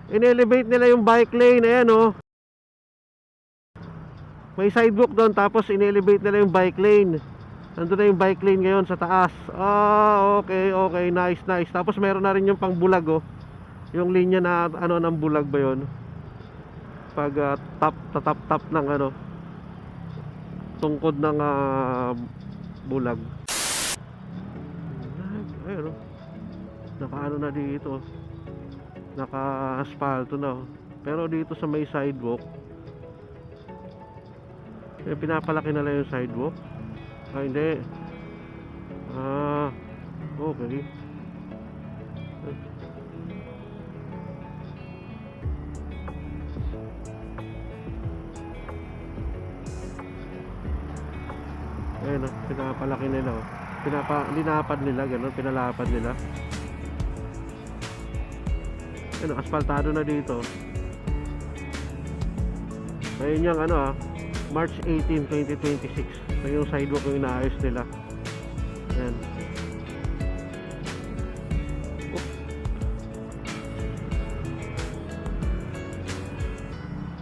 In-elevate nila yung bike lane. Ayan oh. May sidewalk doon, tapos in-elevate nila yung bike lane. Nandun na yung bike lane ngayon sa taas. Okay, okay, nice, nice. Tapos meron na rin yung pang bulag oh. Yung linya na ano ng bulag ba yun? Pag tap ng ano, tungkod ng bulag. Ayun oh. Naka-ano na dito. Naka-asfalto na oh. Pero dito sa may sidewalk, pinapalaki na lang yung sidewalk. Hindi. Okay. Ayun o, pinapalaki nila o. Linapad nila, ganun, pinalapad nila. Ayun o, asfaltado na dito. Ayun yung ano March 18, 2026. So yung sidewalk yung inaayos nila. Ayan.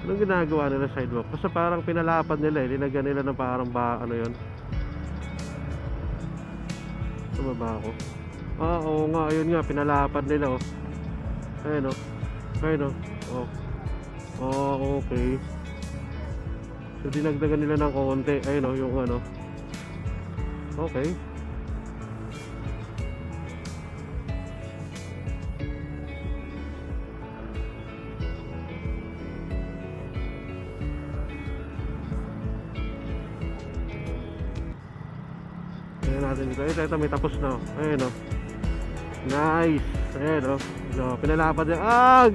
Anong ginagawa nila sidewalk? Kasi parang pinalapad nila eh. Linagyan nila ng parang ano yun. Tumaba ako. Oo nga, ayun nga, pinalapad nila oh. Ayun oh. Ayun oh. Okay. So dinagdagan nila ng konti. Ayun oh, yung ano. Okay. Ayan natin dito. Ito may tapos na. Ayun oh. Nice. Ayun oh. So, pinalapad nila.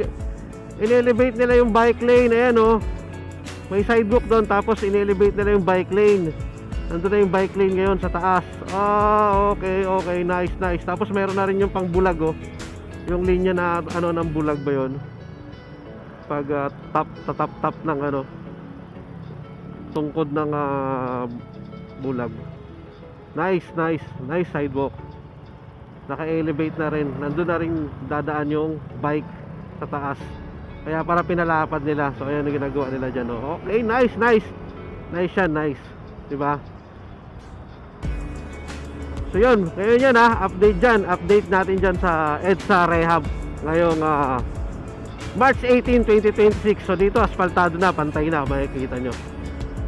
In-elevate nila yung bike lane. Ayan oh. May sidewalk doon, tapos in-elevate nila yung bike lane. Nandun na yung bike lane ngayon sa taas. Okay, okay, nice, nice. Tapos meron na rin yung pang bulag oh. Yung linya na ano ng bulag ba yun? Pag tap ng ano, tungkod ng bulag. Nice, nice, nice sidewalk. Naka-elevate na rin. Nandun na rin dadaan yung bike sa taas. Kaya para pinalapad nila. So ayan ang ginagawa nila dyan oh. Okay, nice, nice. Nice yan, nice. Diba? So yun, ngayon yan update dyan. Update natin dyan sa EDSA Rehab ngayong March 18, 2026. So dito asfaltado na, pantay na, makikita nyo.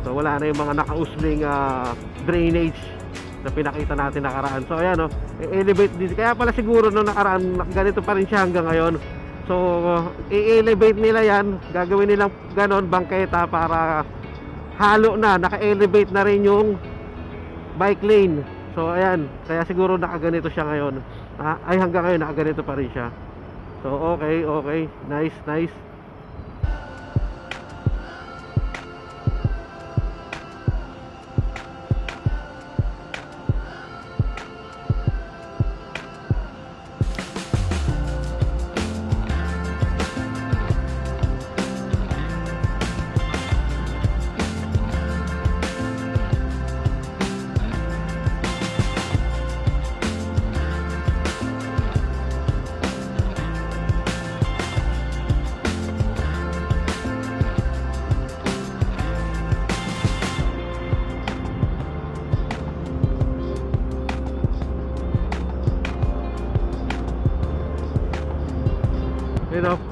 So wala na yung mga nakausling drainage na pinakita natin nakaraan. So ayan elevate din. Kaya pala siguro nung nakaraan ganito pa rin siya hanggang ngayon. So i-elevate nila yan. Gagawin nilang ganon, bangketa, para halo na, naka-elevate na rin yung bike lane. So ayan, kaya siguro nakaganito siya ngayon. Ay hanggang ngayon nakaganito pa rin siya. So okay, okay, nice, nice.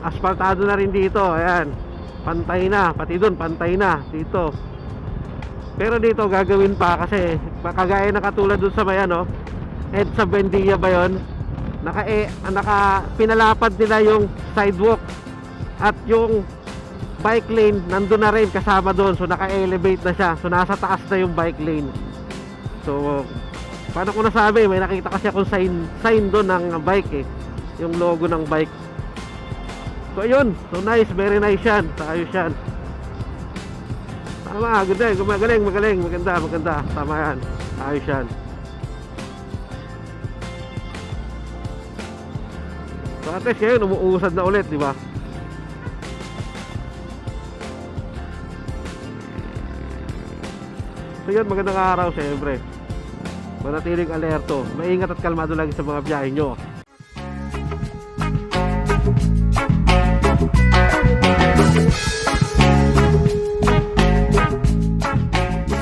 Asfaltado na rin dito. Ayan, pantay na, pati doon pantay na dito. Pero dito gagawin pa, kasi kagaya na katulad doon sa may EDSA Buendia ba yun, pinalapad nila yung sidewalk at yung bike lane nandun na rin kasama doon. So naka-elevate na siya. So nasa taas na yung bike lane. So paano ko nasabi, may nakita kasi akong sign doon ng bike yung logo ng bike. So ayun, so nice, very nice yan. Ayos yan. Tama, magaling, maganda. Tama yan, ayos yan. So at least ngayon umuusad na ulit, di ba? So yun, magandang araw siyempre. Manatiling alerto, maingat at kalmado lagi sa mga biyahe nyo.